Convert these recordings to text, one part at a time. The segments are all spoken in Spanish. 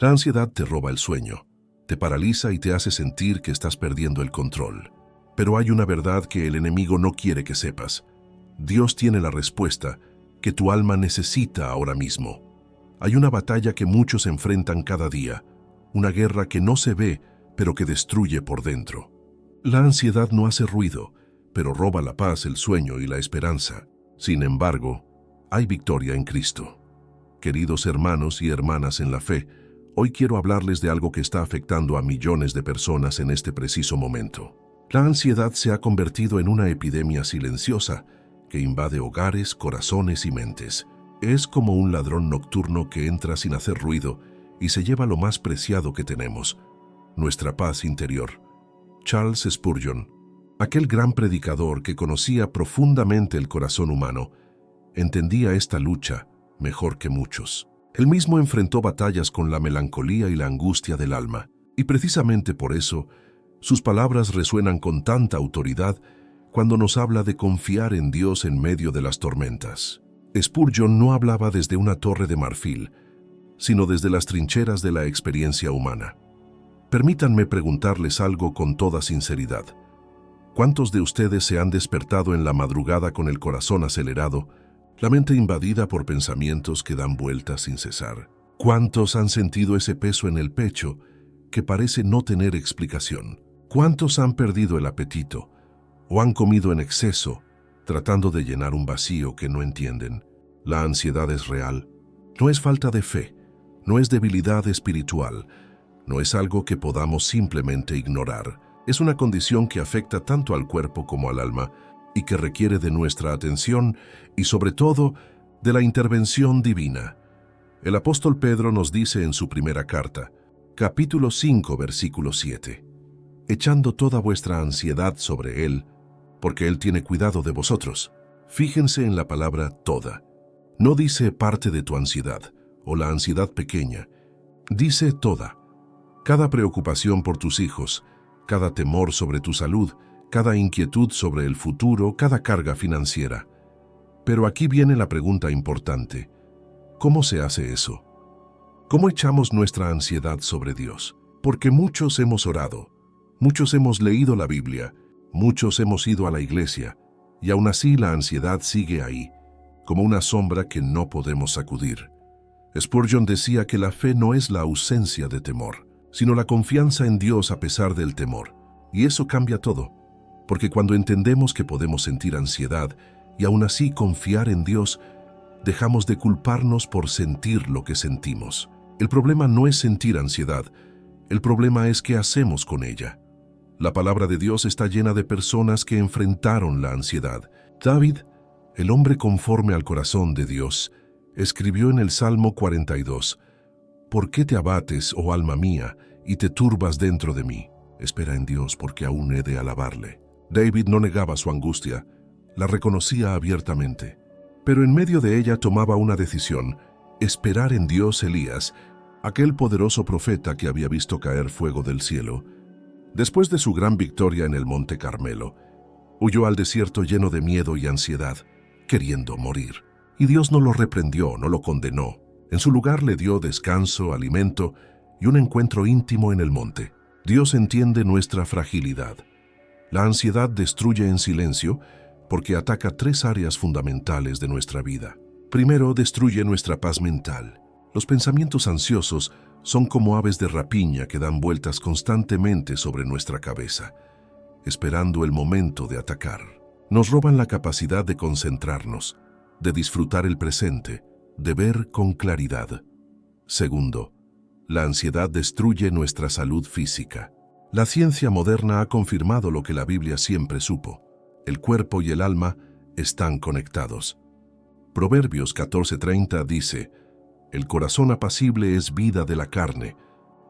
La ansiedad te roba el sueño, te paraliza y te hace sentir que estás perdiendo el control. Pero hay una verdad que el enemigo no quiere que sepas. Dios tiene la respuesta que tu alma necesita ahora mismo. Hay una batalla que muchos enfrentan cada día, una guerra que no se ve, pero que destruye por dentro. La ansiedad no hace ruido, pero roba la paz, el sueño y la esperanza. Sin embargo, hay victoria en Cristo. Queridos hermanos y hermanas en la fe, hoy quiero hablarles de algo que está afectando a millones de personas en este preciso momento. La ansiedad se ha convertido en una epidemia silenciosa que invade hogares, corazones y mentes. Es como un ladrón nocturno que entra sin hacer ruido y se lleva lo más preciado que tenemos, nuestra paz interior. Charles Spurgeon, aquel gran predicador que conocía profundamente el corazón humano, entendía esta lucha mejor que muchos. Él mismo enfrentó batallas con la melancolía y la angustia del alma, y precisamente por eso, sus palabras resuenan con tanta autoridad cuando nos habla de confiar en Dios en medio de las tormentas. Spurgeon no hablaba desde una torre de marfil, sino desde las trincheras de la experiencia humana. Permítanme preguntarles algo con toda sinceridad. ¿Cuántos de ustedes se han despertado en la madrugada con el corazón acelerado, la mente invadida por pensamientos que dan vueltas sin cesar? ¿Cuántos han sentido ese peso en el pecho que parece no tener explicación? ¿Cuántos han perdido el apetito o han comido en exceso tratando de llenar un vacío que no entienden? La ansiedad es real. No es falta de fe, no es debilidad espiritual, no es algo que podamos simplemente ignorar. Es una condición que afecta tanto al cuerpo como al alma y que requiere de nuestra atención y sobre todo de la intervención divina. El apóstol Pedro nos dice en su primera carta, capítulo 5, versículo 7, echando toda vuestra ansiedad sobre Él, porque Él tiene cuidado de vosotros. Fíjense en la palabra toda. No dice parte de tu ansiedad o la ansiedad pequeña, dice toda. Cada preocupación por tus hijos, cada temor sobre tu salud, cada inquietud sobre el futuro, cada carga financiera. Pero aquí viene la pregunta importante. ¿Cómo se hace eso? ¿Cómo echamos nuestra ansiedad sobre Dios? Porque muchos hemos orado, muchos hemos leído la Biblia, muchos hemos ido a la iglesia, y aún así la ansiedad sigue ahí, como una sombra que no podemos sacudir. Spurgeon decía que la fe no es la ausencia de temor, sino la confianza en Dios a pesar del temor. Y eso cambia todo, porque cuando entendemos que podemos sentir ansiedad y aún así confiar en Dios, dejamos de culparnos por sentir lo que sentimos. El problema no es sentir ansiedad, el problema es qué hacemos con ella. La palabra de Dios está llena de personas que enfrentaron la ansiedad. David, el hombre conforme al corazón de Dios, escribió en el Salmo 42, ¿por qué te abates, oh alma mía, y te turbas dentro de mí? Espera en Dios, porque aún he de alabarle. David no negaba su angustia, la reconocía abiertamente. Pero en medio de ella tomaba una decisión: esperar en Dios. Elías, aquel poderoso profeta que había visto caer fuego del cielo, después de su gran victoria en el Monte Carmelo, huyó al desierto lleno de miedo y ansiedad, queriendo morir. Y Dios no lo reprendió, no lo condenó. En su lugar le dio descanso, alimento y un encuentro íntimo en el monte. Dios entiende nuestra fragilidad. La ansiedad destruye en silencio porque ataca tres áreas fundamentales de nuestra vida. Primero, destruye nuestra paz mental. Los pensamientos ansiosos son como aves de rapiña que dan vueltas constantemente sobre nuestra cabeza, esperando el momento de atacar. Nos roban la capacidad de concentrarnos, de disfrutar el presente, de ver con claridad. Segundo, la ansiedad destruye nuestra salud física. La ciencia moderna ha confirmado lo que la Biblia siempre supo: el cuerpo y el alma están conectados. Proverbios 14:30 dice: el corazón apacible es vida de la carne,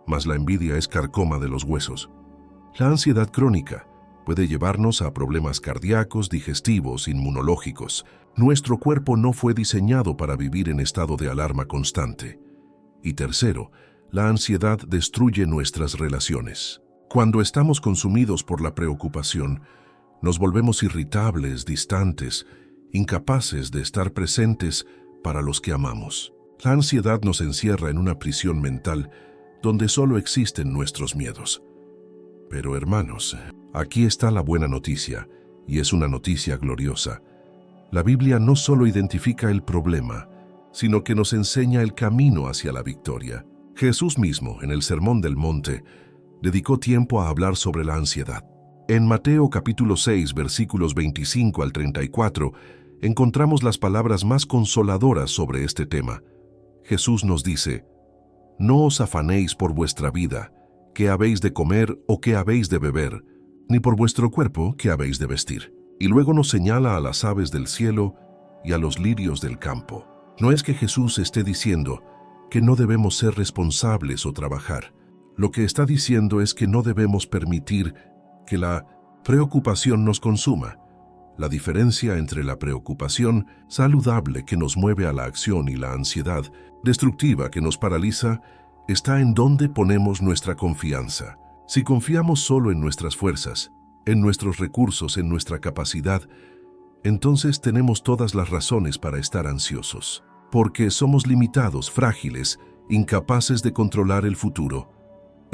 mas la envidia es carcoma de los huesos. La ansiedad crónica puede llevarnos a problemas cardíacos, digestivos, inmunológicos. Nuestro cuerpo no fue diseñado para vivir en estado de alarma constante. Y tercero, la ansiedad destruye nuestras relaciones. Cuando estamos consumidos por la preocupación, nos volvemos irritables, distantes, incapaces de estar presentes para los que amamos. La ansiedad nos encierra en una prisión mental donde solo existen nuestros miedos. Pero hermanos, aquí está la buena noticia, y es una noticia gloriosa. La Biblia no solo identifica el problema, sino que nos enseña el camino hacia la victoria. Jesús mismo, en el Sermón del Monte, dedicó tiempo a hablar sobre la ansiedad. En Mateo capítulo 6, versículos 25 al 34, encontramos las palabras más consoladoras sobre este tema. Jesús nos dice: «No os afanéis por vuestra vida, qué habéis de comer o qué habéis de beber, ni por vuestro cuerpo, qué habéis de vestir». Y luego nos señala a las aves del cielo y a los lirios del campo. No es que Jesús esté diciendo que no debemos ser responsables o trabajar. Lo que está diciendo es que no debemos permitir que la preocupación nos consuma. La diferencia entre la preocupación saludable que nos mueve a la acción y la ansiedad destructiva que nos paraliza está en dónde ponemos nuestra confianza. Si confiamos solo en nuestras fuerzas, en nuestros recursos, en nuestra capacidad, entonces tenemos todas las razones para estar ansiosos, porque somos limitados, frágiles, incapaces de controlar el futuro.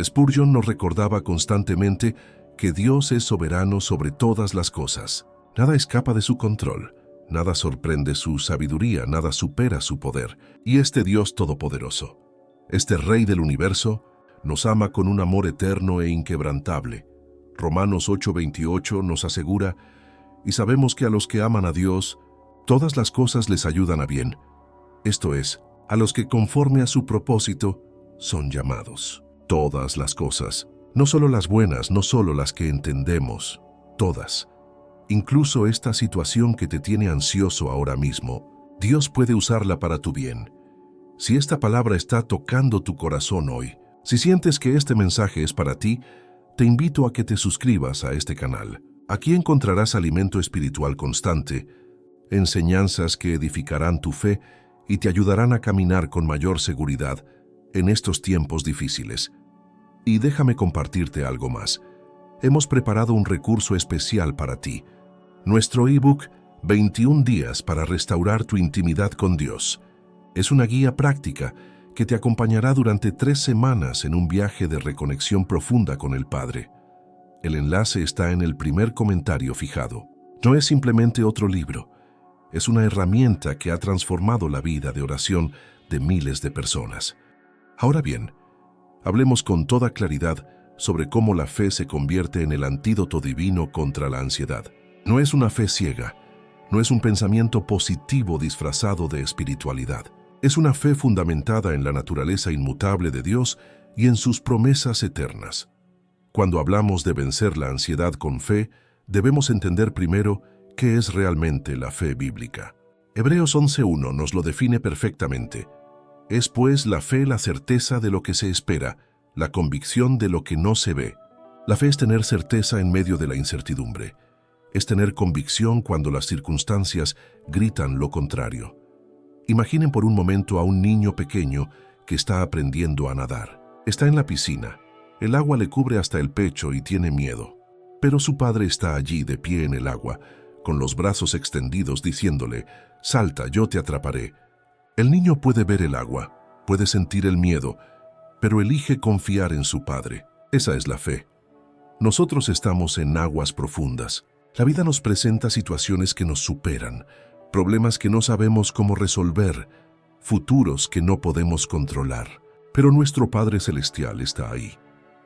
Spurgeon nos recordaba constantemente que Dios es soberano sobre todas las cosas. Nada escapa de su control, nada sorprende su sabiduría, nada supera su poder. Y este Dios todopoderoso, este Rey del universo, nos ama con un amor eterno e inquebrantable. Romanos 8:28 nos asegura: «Y sabemos que a los que aman a Dios, todas las cosas les ayudan a bien». Esto es, a los que conforme a su propósito son llamados. Todas las cosas, no solo las buenas, no solo las que entendemos, todas. Incluso esta situación que te tiene ansioso ahora mismo, Dios puede usarla para tu bien. Si esta palabra está tocando tu corazón hoy, si sientes que este mensaje es para ti, te invito a que te suscribas a este canal. Aquí encontrarás alimento espiritual constante, enseñanzas que edificarán tu fe y te ayudarán a caminar con mayor seguridad en estos tiempos difíciles. Y déjame compartirte algo más. Hemos preparado un recurso especial para ti. Nuestro ebook 21 días para restaurar tu intimidad con Dios. Es una guía práctica que te acompañará durante 3 semanas en un viaje de reconexión profunda con el Padre. El enlace está en el primer comentario fijado. No es simplemente otro libro, es una herramienta que ha transformado la vida de oración de miles de personas. Ahora bien, hablemos con toda claridad sobre cómo la fe se convierte en el antídoto divino contra la ansiedad. No es una fe ciega, no es un pensamiento positivo disfrazado de espiritualidad. Es una fe fundamentada en la naturaleza inmutable de Dios y en sus promesas eternas. Cuando hablamos de vencer la ansiedad con fe, debemos entender primero qué es realmente la fe bíblica. Hebreos 11:1 nos lo define perfectamente. Es pues la fe la certeza de lo que se espera, la convicción de lo que no se ve. La fe es tener certeza en medio de la incertidumbre. Es tener convicción cuando las circunstancias gritan lo contrario. Imaginen por un momento a un niño pequeño que está aprendiendo a nadar. Está en la piscina. El agua le cubre hasta el pecho y tiene miedo. Pero su padre está allí de pie en el agua, con los brazos extendidos diciéndole: «Salta, yo te atraparé». El niño puede ver el agua, puede sentir el miedo, pero elige confiar en su padre. Esa es la fe. Nosotros estamos en aguas profundas. La vida nos presenta situaciones que nos superan, problemas que no sabemos cómo resolver, futuros que no podemos controlar. Pero nuestro Padre Celestial está ahí,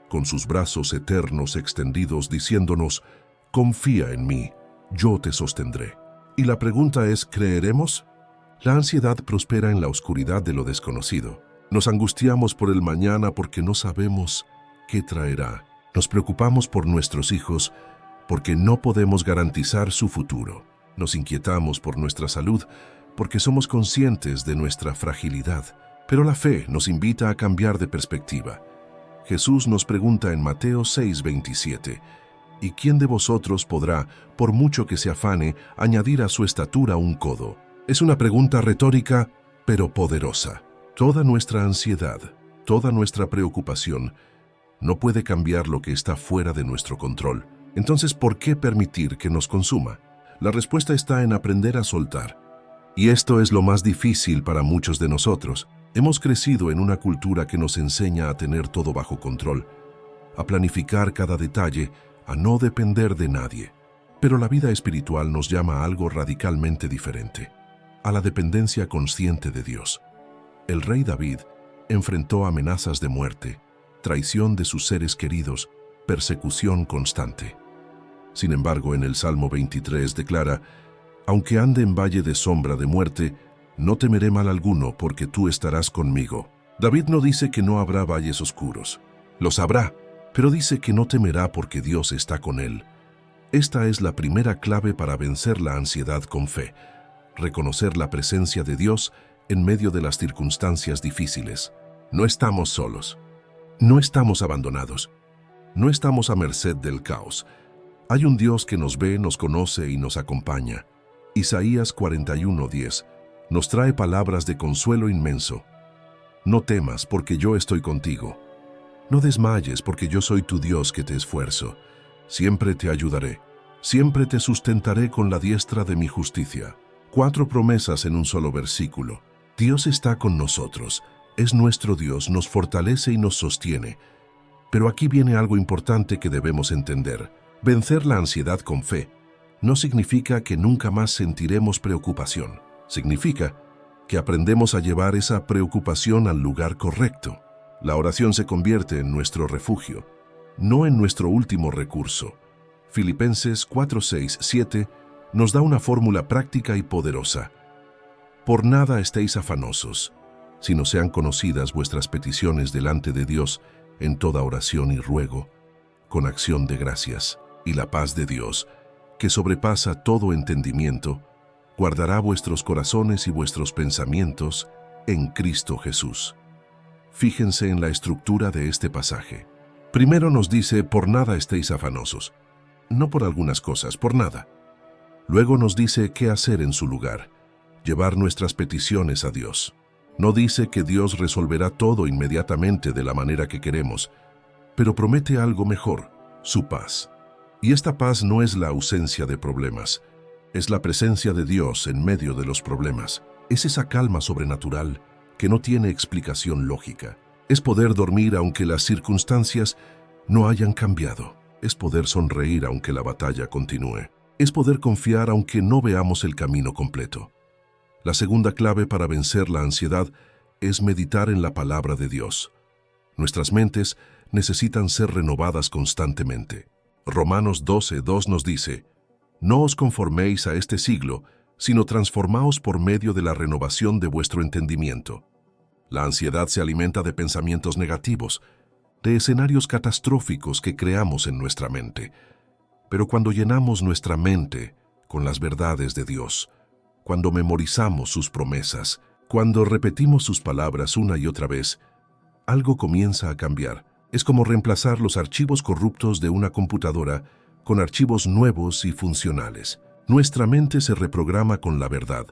con sus brazos eternos extendidos diciéndonos: «Confía en mí, yo te sostendré». Y la pregunta es, ¿creeremos? La ansiedad prospera en la oscuridad de lo desconocido. Nos angustiamos por el mañana porque no sabemos qué traerá. Nos preocupamos por nuestros hijos porque no podemos garantizar su futuro. Nos inquietamos por nuestra salud porque somos conscientes de nuestra fragilidad. Pero la fe nos invita a cambiar de perspectiva. Jesús nos pregunta en Mateo 6:27, «¿Y quién de vosotros podrá, por mucho que se afane, añadir a su estatura un codo?». Es una pregunta retórica, pero poderosa. Toda nuestra ansiedad, toda nuestra preocupación, no puede cambiar lo que está fuera de nuestro control. Entonces, ¿por qué permitir que nos consuma? La respuesta está en aprender a soltar. Y esto es lo más difícil para muchos de nosotros. Hemos crecido en una cultura que nos enseña a tener todo bajo control, a planificar cada detalle, a no depender de nadie. Pero la vida espiritual nos llama a algo radicalmente diferente, a la dependencia consciente de Dios. El rey David enfrentó amenazas de muerte, traición de sus seres queridos, persecución constante. Sin embargo, en el Salmo 23 declara: «Aunque ande en valle de sombra de muerte, no temeré mal alguno, porque tú estarás conmigo». David no dice que no habrá valles oscuros. Los habrá, pero dice que no temerá porque Dios está con él. Esta es la primera clave para vencer la ansiedad con fe: reconocer la presencia de Dios en medio de las circunstancias difíciles. No estamos solos. No estamos abandonados. No estamos a merced del caos. Hay un Dios que nos ve, nos conoce y nos acompaña. Isaías 41:10 nos trae palabras de consuelo inmenso. No temas, porque yo estoy contigo. No desmayes, porque yo soy tu Dios que te esfuerzo. Siempre te ayudaré. Siempre te sustentaré con la diestra de mi justicia. 4 promesas en un solo versículo. Dios está con nosotros. Es nuestro Dios, nos fortalece y nos sostiene. Pero aquí viene algo importante que debemos entender. Vencer la ansiedad con fe no significa que nunca más sentiremos preocupación. Significa que aprendemos a llevar esa preocupación al lugar correcto. La oración se convierte en nuestro refugio, no en nuestro último recurso. Filipenses 4:6-7 nos da una fórmula práctica y poderosa. Por nada estéis afanosos, sino sean conocidas vuestras peticiones delante de Dios en toda oración y ruego, con acción de gracias. Y la paz de Dios, que sobrepasa todo entendimiento, guardará vuestros corazones y vuestros pensamientos en Cristo Jesús. Fíjense en la estructura de este pasaje. Primero nos dice: por nada estéis afanosos. No por algunas cosas, por nada. Luego nos dice qué hacer en su lugar: llevar nuestras peticiones a Dios. No dice que Dios resolverá todo inmediatamente de la manera que queremos, pero promete algo mejor: su paz. Y esta paz no es la ausencia de problemas, es la presencia de Dios en medio de los problemas. Es esa calma sobrenatural que no tiene explicación lógica. Es poder dormir aunque las circunstancias no hayan cambiado. Es poder sonreír aunque la batalla continúe. Es poder confiar aunque no veamos el camino completo. La segunda clave para vencer la ansiedad es meditar en la palabra de Dios. Nuestras mentes necesitan ser renovadas constantemente. Romanos 12:2 nos dice: «No os conforméis a este siglo, sino transformaos por medio de la renovación de vuestro entendimiento». La ansiedad se alimenta de pensamientos negativos, de escenarios catastróficos que creamos en nuestra mente. Pero cuando llenamos nuestra mente con las verdades de Dios, cuando memorizamos sus promesas, cuando repetimos sus palabras una y otra vez, algo comienza a cambiar. Es como reemplazar los archivos corruptos de una computadora con archivos nuevos y funcionales. Nuestra mente se reprograma con la verdad.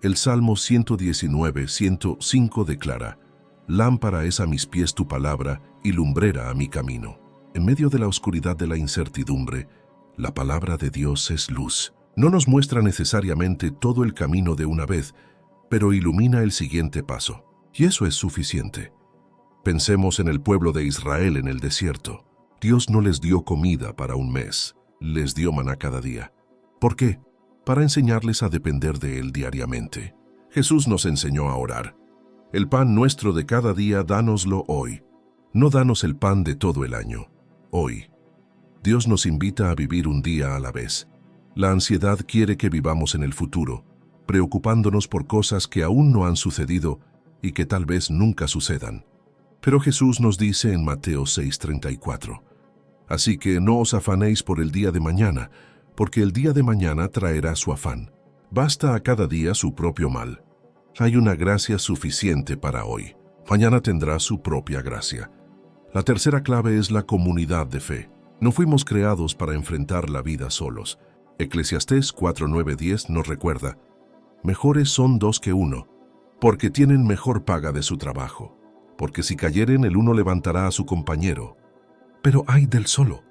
El Salmo 119:105 declara: «Lámpara es a mis pies tu palabra y lumbrera a mi camino». En medio de la oscuridad de la incertidumbre, la palabra de Dios es luz. No nos muestra necesariamente todo el camino de una vez, pero ilumina el siguiente paso. Y eso es suficiente. Pensemos en el pueblo de Israel en el desierto. Dios no les dio comida para un mes, les dio maná cada día. ¿Por qué? Para enseñarles a depender de Él diariamente. Jesús nos enseñó a orar: «El pan nuestro de cada día, dánoslo hoy». No danos el pan de todo el año, hoy. Dios nos invita a vivir un día a la vez. La ansiedad quiere que vivamos en el futuro, preocupándonos por cosas que aún no han sucedido y que tal vez nunca sucedan. Pero Jesús nos dice en Mateo 6:34: «Así que no os afanéis por el día de mañana, porque el día de mañana traerá su afán. Basta a cada día su propio mal. Hay una gracia suficiente para hoy. Mañana tendrá su propia gracia». La tercera clave es la comunidad de fe. No fuimos creados para enfrentar la vida solos. Eclesiastés 4:9-10 nos recuerda: «Mejores son dos que uno, porque tienen mejor paga de su trabajo. Porque si cayeren, el uno levantará a su compañero. Pero ay del solo,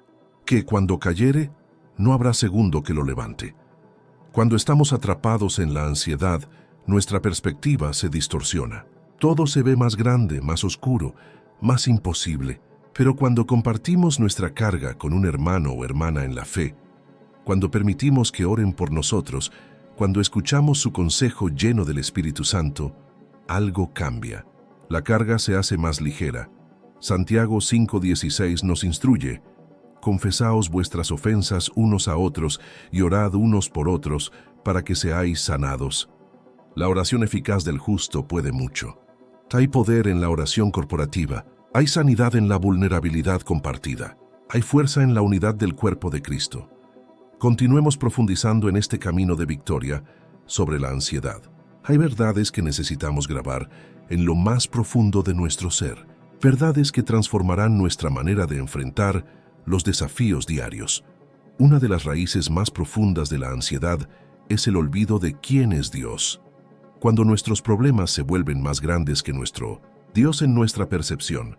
que cuando cayere, no habrá segundo que lo levante». Cuando estamos atrapados en la ansiedad, nuestra perspectiva se distorsiona. Todo se ve más grande, más oscuro, más imposible. Pero cuando compartimos nuestra carga con un hermano o hermana en la fe, cuando permitimos que oren por nosotros, cuando escuchamos su consejo lleno del Espíritu Santo, algo cambia. La carga se hace más ligera. Santiago 5:16 nos instruye: confesaos vuestras ofensas unos a otros y orad unos por otros para que seáis sanados. La oración eficaz del justo puede mucho. Hay poder en la oración corporativa, hay sanidad en la vulnerabilidad compartida, hay fuerza en la unidad del cuerpo de Cristo. Continuemos profundizando en este camino de victoria sobre la ansiedad. Hay verdades que necesitamos grabar en lo más profundo de nuestro ser, verdades que transformarán nuestra manera de enfrentar los desafíos diarios. Una de las raíces más profundas de la ansiedad es el olvido de quién es Dios. Cuando nuestros problemas se vuelven más grandes que nuestro Dios en nuestra percepción,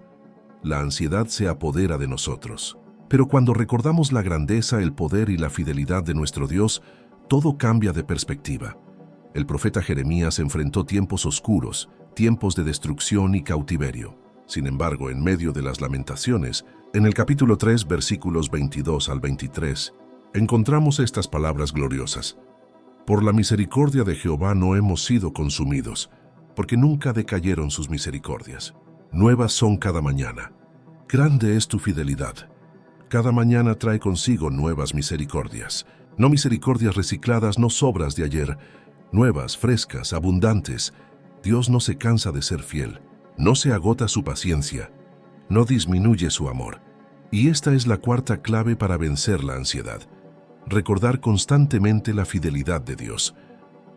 la ansiedad se apodera de nosotros. Pero cuando recordamos la grandeza, el poder y la fidelidad de nuestro Dios, todo cambia de perspectiva. El profeta Jeremías enfrentó tiempos oscuros, tiempos de destrucción y cautiverio. Sin embargo, en medio de las lamentaciones, en el capítulo 3, versículos 22 al 23, encontramos estas palabras gloriosas: por la misericordia de Jehová no hemos sido consumidos, porque nunca decayeron sus misericordias. Nuevas son cada mañana. Grande es tu fidelidad. Cada mañana trae consigo nuevas misericordias. No misericordias recicladas, no sobras de ayer. Nuevas, frescas, abundantes. Dios no se cansa de ser fiel. No se agota su paciencia. No disminuye su amor. Y esta es la cuarta clave para vencer la ansiedad: recordar constantemente la fidelidad de Dios.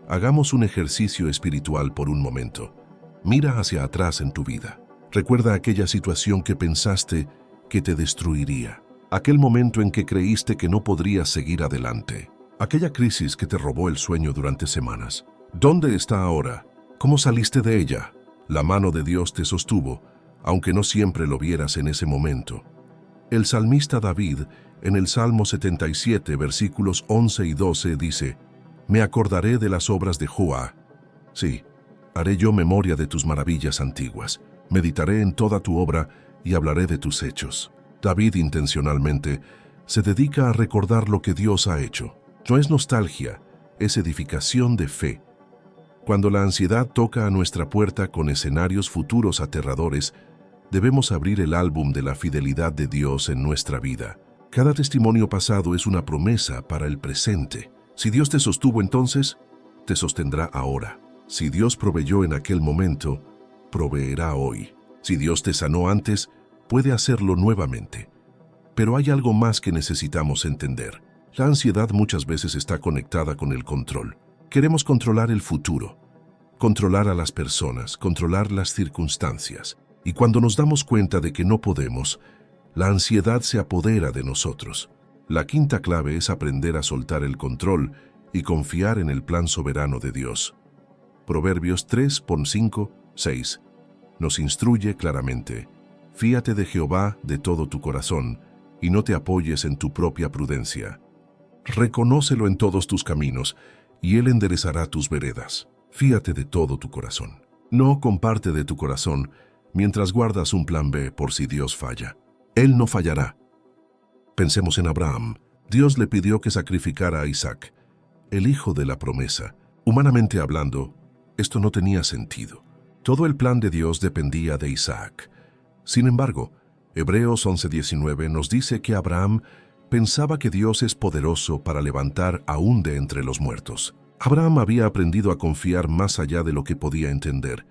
Hagamos un ejercicio espiritual por un momento. Mira hacia atrás en tu vida. Recuerda aquella situación que pensaste que te destruiría. Aquel momento en que creíste que no podrías seguir adelante. Aquella crisis que te robó el sueño durante semanas. ¿Dónde está ahora? ¿Cómo saliste de ella? La mano de Dios te sostuvo, aunque no siempre lo vieras en ese momento. El salmista David, en el Salmo 77, versículos 11 y 12, dice: me acordaré de las obras de Jehová. Sí, haré yo memoria de tus maravillas antiguas. Meditaré en toda tu obra y hablaré de tus hechos. David intencionalmente se dedica a recordar lo que Dios ha hecho. No es nostalgia, es edificación de fe. Cuando la ansiedad toca a nuestra puerta con escenarios futuros aterradores, debemos abrir el álbum de la fidelidad de Dios en nuestra vida. Cada testimonio pasado es una promesa para el presente. Si Dios te sostuvo entonces, te sostendrá ahora. Si Dios proveyó en aquel momento, proveerá hoy. Si Dios te sanó antes, puede hacerlo nuevamente. Pero hay algo más que necesitamos entender. La ansiedad muchas veces está conectada con el control. Queremos controlar el futuro, controlar a las personas, controlar las circunstancias. Y cuando nos damos cuenta de que no podemos, la ansiedad se apodera de nosotros. La quinta clave es aprender a soltar el control y confiar en el plan soberano de Dios. Proverbios 3:5-6 nos instruye claramente: fíate de Jehová de todo tu corazón y no te apoyes en tu propia prudencia. Reconócelo en todos tus caminos y Él enderezará tus veredas. Fíate de todo tu corazón. No comparte de tu corazón mientras guardas un plan B por si Dios falla. Él no fallará. Pensemos en Abraham. Dios le pidió que sacrificara a Isaac, el hijo de la promesa. Humanamente hablando, esto no tenía sentido. Todo el plan de Dios dependía de Isaac. Sin embargo, Hebreos 11:19 nos dice que Abraham pensaba que Dios es poderoso para levantar aún de entre los muertos. Abraham había aprendido a confiar más allá de lo que podía entender.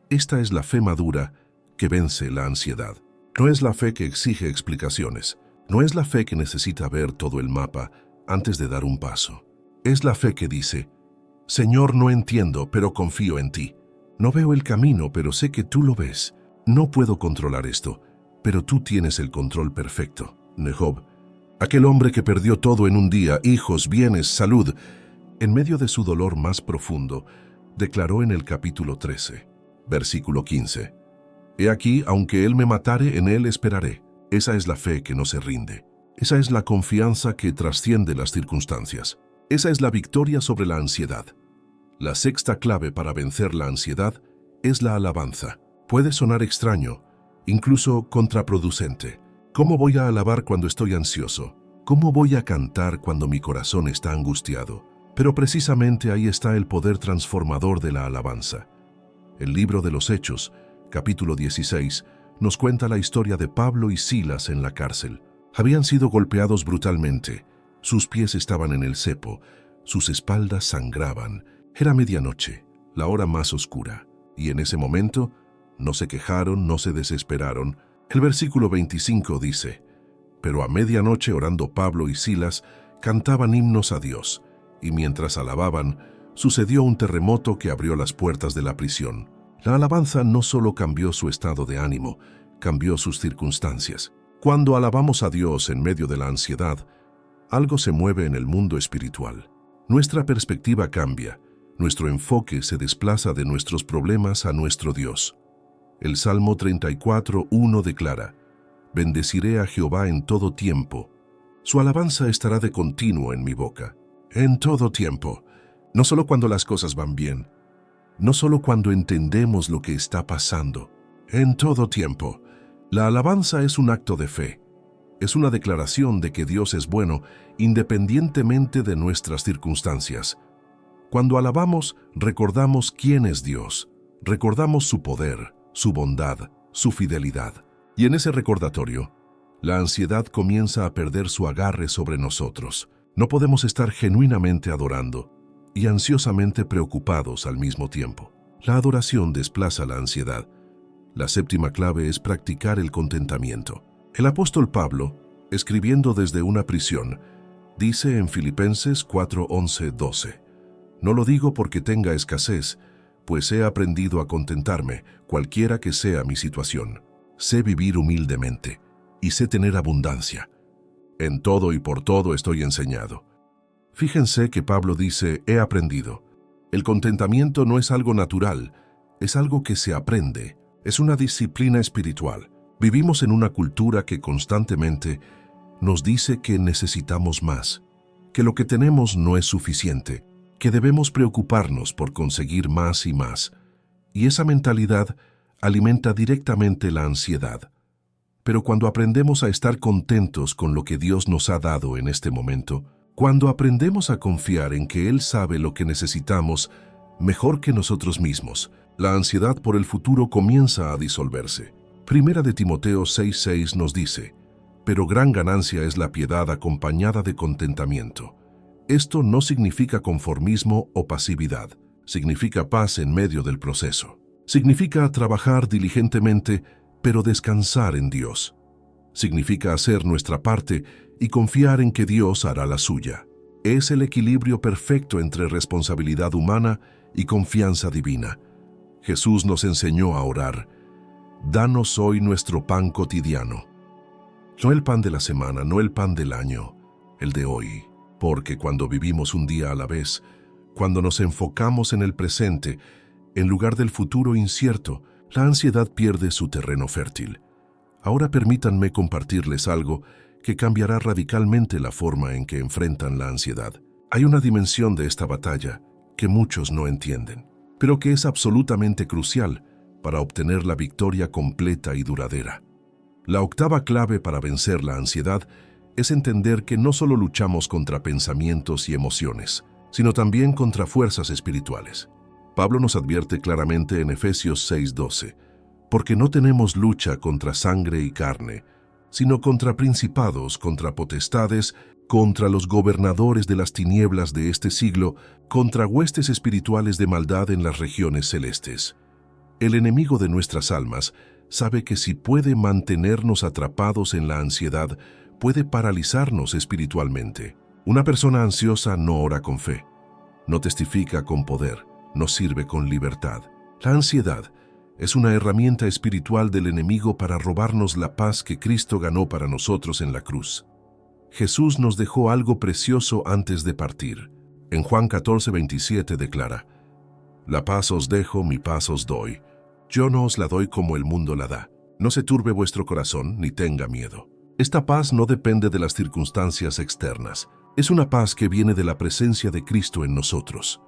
Esta es la fe madura que vence la ansiedad. No es la fe que exige explicaciones. No es la fe que necesita ver todo el mapa antes de dar un paso. Es la fe que dice: Señor, no entiendo, pero confío en ti. No veo el camino, pero sé que tú lo ves. No puedo controlar esto, pero tú tienes el control perfecto. Job, aquel hombre que perdió todo en un día, hijos, bienes, salud, en medio de su dolor más profundo, declaró en el capítulo 13, versículo 15: He aquí, aunque él me matare, en él esperaré. Esa es la fe que no se rinde. Esa es la confianza que trasciende las circunstancias. Esa es la victoria sobre la ansiedad. La sexta clave para vencer la ansiedad es la alabanza. Puede sonar extraño, incluso contraproducente. ¿Cómo voy a alabar cuando estoy ansioso? ¿Cómo voy a cantar cuando mi corazón está angustiado? Pero precisamente ahí está el poder transformador de la alabanza. El libro de los Hechos, capítulo 16, nos cuenta la historia de Pablo y Silas en la cárcel. Habían sido golpeados brutalmente, sus pies estaban en el cepo, sus espaldas sangraban. Era medianoche, la hora más oscura, y en ese momento no se quejaron, no se desesperaron. El versículo 25 dice: pero a medianoche, orando Pablo y Silas, cantaban himnos a Dios, y mientras alababan, sucedió un terremoto que abrió las puertas de la prisión. La alabanza no solo cambió su estado de ánimo, cambió sus circunstancias. Cuando alabamos a Dios en medio de la ansiedad, algo se mueve en el mundo espiritual. Nuestra perspectiva cambia, nuestro enfoque se desplaza de nuestros problemas a nuestro Dios. El Salmo 34:1 declara: bendeciré a Jehová en todo tiempo. Su alabanza estará de continuo en mi boca. En todo tiempo. No solo cuando las cosas van bien. No solo cuando entendemos lo que está pasando. En todo tiempo. La alabanza es un acto de fe. Es una declaración de que Dios es bueno independientemente de nuestras circunstancias. Cuando alabamos, recordamos quién es Dios. Recordamos su poder, su bondad, su fidelidad. Y en ese recordatorio, la ansiedad comienza a perder su agarre sobre nosotros. No podemos estar genuinamente adorando y ansiosamente preocupados al mismo tiempo. La adoración desplaza la ansiedad. La séptima clave es practicar el contentamiento. El apóstol Pablo, escribiendo desde una prisión, dice en Filipenses 4:11-12: no lo digo porque tenga escasez, pues he aprendido a contentarme, cualquiera que sea mi situación. Sé vivir humildemente y sé tener abundancia. En todo y por todo estoy enseñado. Fíjense que Pablo dice: he aprendido. El contentamiento no es algo natural, es algo que se aprende, es una disciplina espiritual. Vivimos en una cultura que constantemente nos dice que necesitamos más, que lo que tenemos no es suficiente, que debemos preocuparnos por conseguir más y más. Y esa mentalidad alimenta directamente la ansiedad. Pero cuando aprendemos a estar contentos con lo que Dios nos ha dado en este momento, cuando aprendemos a confiar en que Él sabe lo que necesitamos mejor que nosotros mismos, la ansiedad por el futuro comienza a disolverse. Primera de Timoteo 6:6 nos dice: pero gran ganancia es la piedad acompañada de contentamiento. Esto no significa conformismo o pasividad, significa paz en medio del proceso. Significa trabajar diligentemente, pero descansar en Dios. Significa hacer nuestra parte y confiar en que Dios hará la suya. Es el equilibrio perfecto entre responsabilidad humana y confianza divina. Jesús nos enseñó a orar: danos hoy nuestro pan cotidiano. No el pan de la semana, no el pan del año, el de hoy. Porque cuando vivimos un día a la vez, cuando nos enfocamos en el presente, en lugar del futuro incierto, la ansiedad pierde su terreno fértil. Ahora permítanme compartirles algo que cambiará radicalmente la forma en que enfrentan la ansiedad. Hay una dimensión de esta batalla que muchos no entienden, pero que es absolutamente crucial para obtener la victoria completa y duradera. La octava clave para vencer la ansiedad es entender que no solo luchamos contra pensamientos y emociones, sino también contra fuerzas espirituales. Pablo nos advierte claramente en Efesios 6:12, porque no tenemos lucha contra sangre y carne, sino contra principados, contra potestades, contra los gobernadores de las tinieblas de este siglo, contra huestes espirituales de maldad en las regiones celestes. El enemigo de nuestras almas sabe que si puede mantenernos atrapados en la ansiedad, puede paralizarnos espiritualmente. Una persona ansiosa no ora con fe, no testifica con poder, no sirve con libertad. La ansiedad es una herramienta espiritual del enemigo para robarnos la paz que Cristo ganó para nosotros en la cruz. Jesús nos dejó algo precioso antes de partir. En Juan 14:27 declara: la paz os dejo, mi paz os doy. Yo no os la doy como el mundo la da. No se turbe vuestro corazón, ni tenga miedo. Esta paz no depende de las circunstancias externas. Es una paz que viene de la presencia de Cristo en nosotros.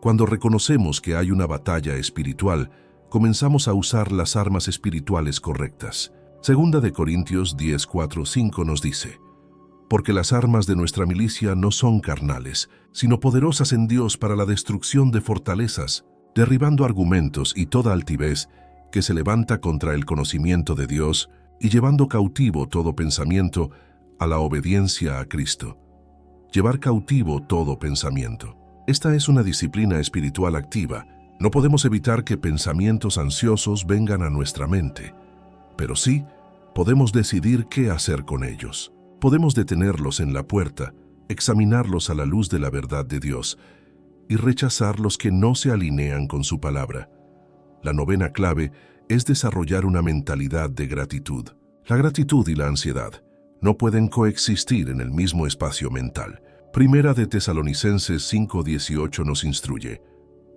Cuando reconocemos que hay una batalla espiritual, comenzamos a usar las armas espirituales correctas. Segunda de Corintios 10, 4, 5 nos dice: porque las armas de nuestra milicia no son carnales, sino poderosas en Dios para la destrucción de fortalezas, derribando argumentos y toda altivez que se levanta contra el conocimiento de Dios y llevando cautivo todo pensamiento a la obediencia a Cristo. Llevar cautivo todo pensamiento. Esta es una disciplina espiritual activa. No podemos evitar que pensamientos ansiosos vengan a nuestra mente, pero sí podemos decidir qué hacer con ellos. Podemos detenerlos en la puerta, examinarlos a la luz de la verdad de Dios y rechazar los que no se alinean con su palabra. La novena clave es desarrollar una mentalidad de gratitud. La gratitud y la ansiedad no pueden coexistir en el mismo espacio mental. Primera de Tesalonicenses 5:18 nos instruye: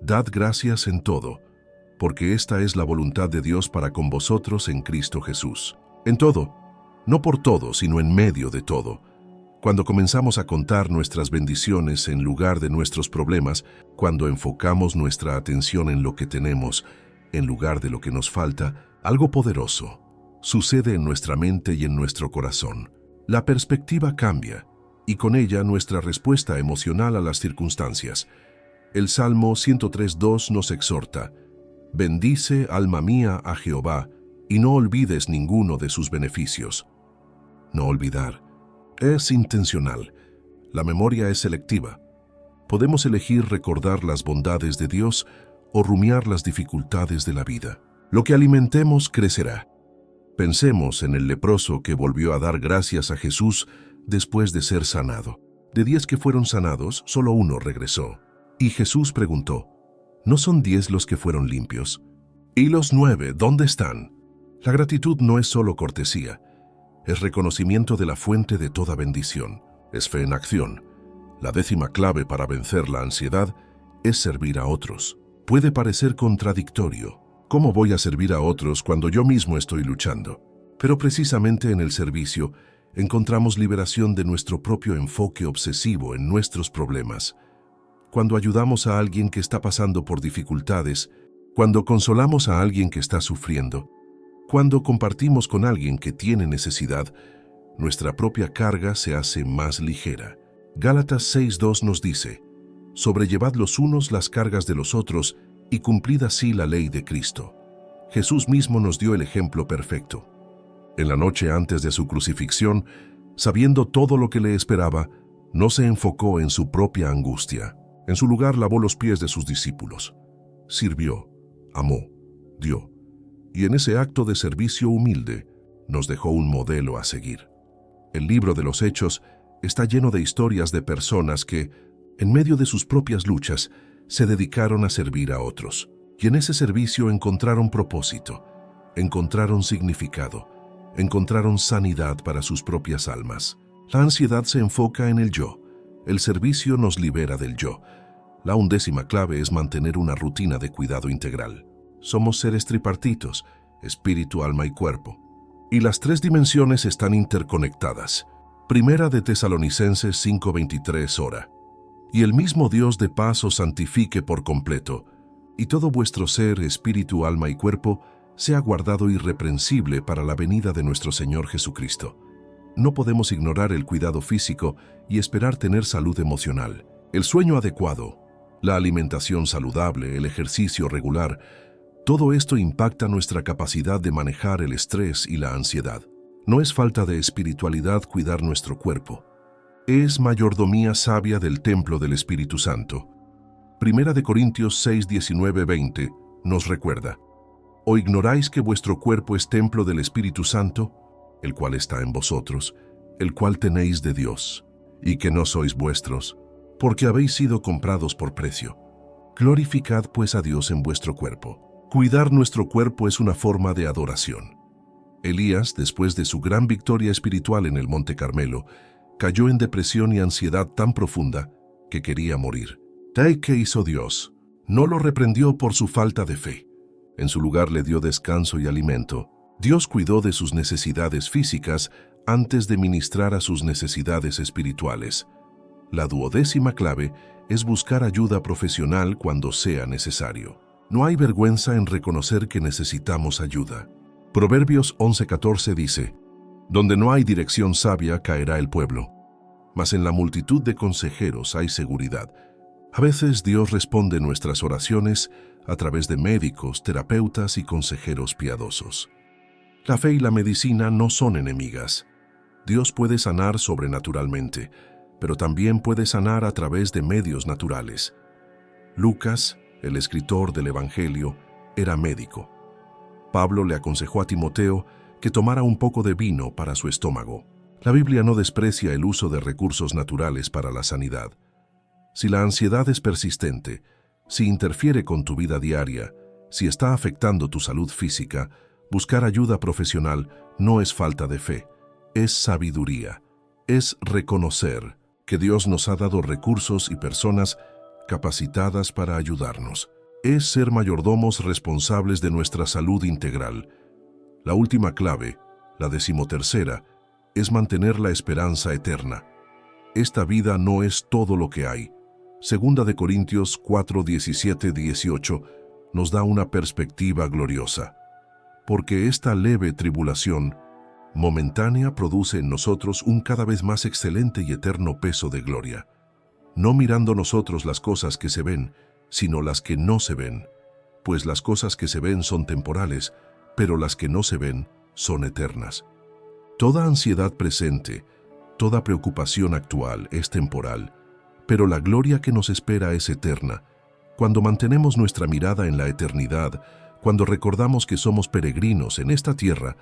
dad gracias en todo, porque esta es la voluntad de Dios para con vosotros en Cristo Jesús. En todo, no por todo, sino en medio de todo. Cuando comenzamos a contar nuestras bendiciones en lugar de nuestros problemas, cuando enfocamos nuestra atención en lo que tenemos, en lugar de lo que nos falta, algo poderoso sucede en nuestra mente y en nuestro corazón. La perspectiva cambia, y con ella nuestra respuesta emocional a las circunstancias. El Salmo 103:2 nos exhorta: bendice, alma mía, a Jehová, y no olvides ninguno de sus beneficios. No olvidar es intencional. La memoria es selectiva. Podemos elegir recordar las bondades de Dios o rumiar las dificultades de la vida. Lo que alimentemos crecerá. Pensemos en el leproso que volvió a dar gracias a Jesús después de ser sanado. De 10 que fueron sanados, solo uno regresó. Y Jesús preguntó: ¿no son 10 los que fueron limpios? ¿Y los 9 dónde están? La gratitud no es solo cortesía, es reconocimiento de la fuente de toda bendición, es fe en acción. La décima clave para vencer la ansiedad es servir a otros. Puede parecer contradictorio. ¿Cómo voy a servir a otros cuando yo mismo estoy luchando? Pero precisamente en el servicio encontramos liberación de nuestro propio enfoque obsesivo en nuestros problemas. Cuando ayudamos a alguien que está pasando por dificultades, cuando consolamos a alguien que está sufriendo, cuando compartimos con alguien que tiene necesidad, nuestra propia carga se hace más ligera. Gálatas 6:2 nos dice: sobrellevad los unos las cargas de los otros y cumplid así la ley de Cristo. Jesús mismo nos dio el ejemplo perfecto. En la noche antes de su crucifixión, sabiendo todo lo que le esperaba, no se enfocó en su propia angustia. En su lugar lavó los pies de sus discípulos. Sirvió, amó, dio. Y en ese acto de servicio humilde, nos dejó un modelo a seguir. El libro de los Hechos está lleno de historias de personas que, en medio de sus propias luchas, se dedicaron a servir a otros. Y en ese servicio encontraron propósito, encontraron significado, encontraron sanidad para sus propias almas. La ansiedad se enfoca en el yo. El servicio nos libera del yo. La 11ª clave es mantener una rutina de cuidado integral. Somos seres tripartitos, espíritu, alma y cuerpo. Y las 3 dimensiones están interconectadas. Primera de Tesalonicenses 5:23 ora: y el mismo Dios de paz os santifique por completo, y todo vuestro ser, espíritu, alma y cuerpo, sea guardado irreprensible para la venida de nuestro Señor Jesucristo. No podemos ignorar el cuidado físico y esperar tener salud emocional. El sueño adecuado, la alimentación saludable, el ejercicio regular, todo esto impacta nuestra capacidad de manejar el estrés y la ansiedad. No es falta de espiritualidad cuidar nuestro cuerpo. Es mayordomía sabia del templo del Espíritu Santo. Primera de Corintios 6, 19, 20 nos recuerda: ¿o ignoráis que vuestro cuerpo es templo del Espíritu Santo, el cual está en vosotros, el cual tenéis de Dios, y que no sois vuestros, porque habéis sido comprados por precio? Glorificad pues a Dios en vuestro cuerpo. Cuidar nuestro cuerpo es una forma de adoración. Elías, después de su gran victoria espiritual en el Monte Carmelo, cayó en depresión y ansiedad tan profunda que quería morir. ¿Qué hizo Dios? No lo reprendió por su falta de fe. En su lugar le dio descanso y alimento. Dios cuidó de sus necesidades físicas antes de ministrar a sus necesidades espirituales. La 12ª clave es buscar ayuda profesional cuando sea necesario. No hay vergüenza en reconocer que necesitamos ayuda. Proverbios 11:14 dice: Donde no hay dirección sabia caerá el pueblo, mas en la multitud de consejeros hay seguridad. A veces Dios responde nuestras oraciones a través de médicos, terapeutas y consejeros piadosos. La fe y la medicina no son enemigas. Dios puede sanar sobrenaturalmente, pero también puede sanar a través de medios naturales. Lucas, el escritor del Evangelio, era médico. Pablo le aconsejó a Timoteo que tomara un poco de vino para su estómago. La Biblia no desprecia el uso de recursos naturales para la sanidad. Si la ansiedad es persistente, si interfiere con tu vida diaria, si está afectando tu salud física, buscar ayuda profesional no es falta de fe, es sabiduría, es reconocer que Dios nos ha dado recursos y personas capacitadas para ayudarnos. Es ser mayordomos responsables de nuestra salud integral. La última clave, la 13ª, es mantener la esperanza eterna. Esta vida no es todo lo que hay. 2 Corintios 4, 17, 18 nos da una perspectiva gloriosa. Porque esta leve tribulación momentánea produce en nosotros un cada vez más excelente y eterno peso de gloria, no mirando nosotros las cosas que se ven, sino las que no se ven, pues las cosas que se ven son temporales, pero las que no se ven son eternas. Toda ansiedad presente, toda preocupación actual es temporal, pero la gloria que nos espera es eterna. Cuando mantenemos nuestra mirada en la eternidad, cuando recordamos que somos peregrinos en esta tierra,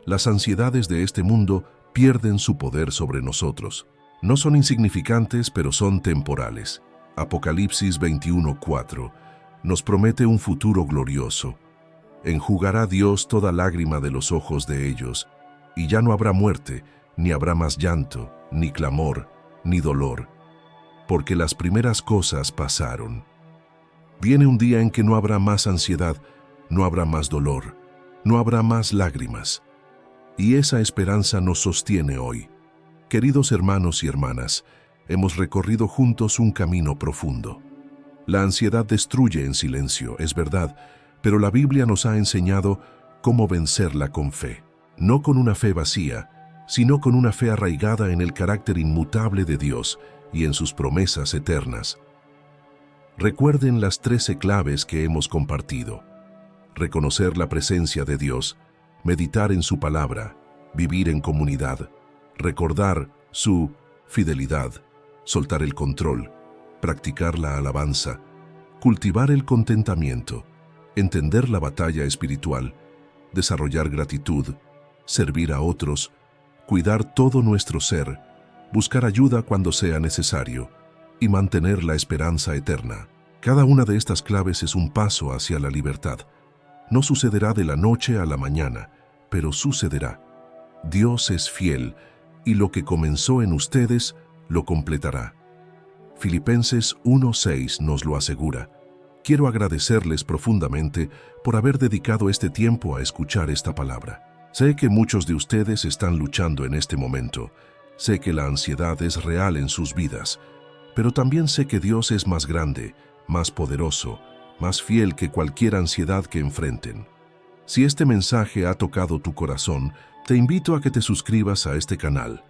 las ansiedades de este mundo pierden su poder sobre nosotros. No son insignificantes, pero son temporales. Apocalipsis 21:4 nos promete un futuro glorioso. Enjugará Dios toda lágrima de los ojos de ellos, y ya no habrá muerte, ni habrá más llanto, ni clamor, ni dolor, porque las primeras cosas pasaron. Viene un día en que no habrá más ansiedad, no habrá más dolor, no habrá más lágrimas. Y esa esperanza nos sostiene hoy. Queridos hermanos y hermanas, hemos recorrido juntos un camino profundo. La ansiedad destruye en silencio, es verdad, pero la Biblia nos ha enseñado cómo vencerla con fe. No con una fe vacía, sino con una fe arraigada en el carácter inmutable de Dios y en sus promesas eternas. Recuerden las 13 claves que hemos compartido. Reconocer la presencia de Dios, meditar en su palabra, vivir en comunidad, recordar su fidelidad, soltar el control, practicar la alabanza, cultivar el contentamiento, entender la batalla espiritual, desarrollar gratitud, servir a otros, cuidar todo nuestro ser, buscar ayuda cuando sea necesario y mantener la esperanza eterna. Cada una de estas claves es un paso hacia la libertad. No sucederá de la noche a la mañana, pero sucederá. Dios es fiel y lo que comenzó en ustedes lo completará. Filipenses 1:6 nos lo asegura. Quiero agradecerles profundamente por haber dedicado este tiempo a escuchar esta palabra. Sé que muchos de ustedes están luchando en este momento. Sé que la ansiedad es real en sus vidas, pero también sé que Dios es más grande, más poderoso, más fiel que cualquier ansiedad que enfrenten. Si este mensaje ha tocado tu corazón, te invito a que te suscribas a este canal.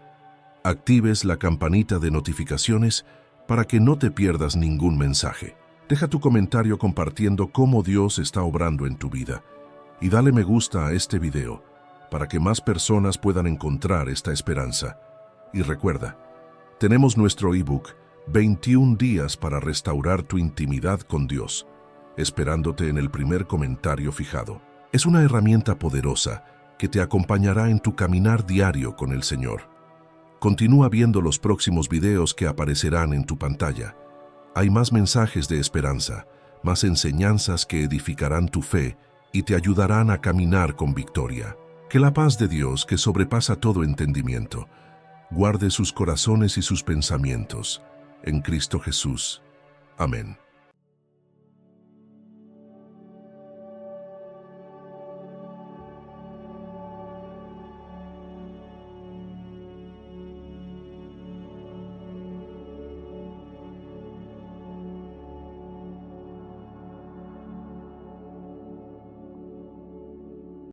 Actives la campanita de notificaciones para que no te pierdas ningún mensaje. Deja tu comentario compartiendo cómo Dios está obrando en tu vida y dale me gusta a este video para que más personas puedan encontrar esta esperanza. Y recuerda, tenemos nuestro ebook 21 días para restaurar tu intimidad con Dios, esperándote en el primer comentario fijado. Es una herramienta poderosa que te acompañará en tu caminar diario con el Señor. Continúa viendo los próximos videos que aparecerán en tu pantalla. Hay más mensajes de esperanza, más enseñanzas que edificarán tu fe y te ayudarán a caminar con victoria. Que la paz de Dios, que sobrepasa todo entendimiento, guarde sus corazones y sus pensamientos en Cristo Jesús. Amén.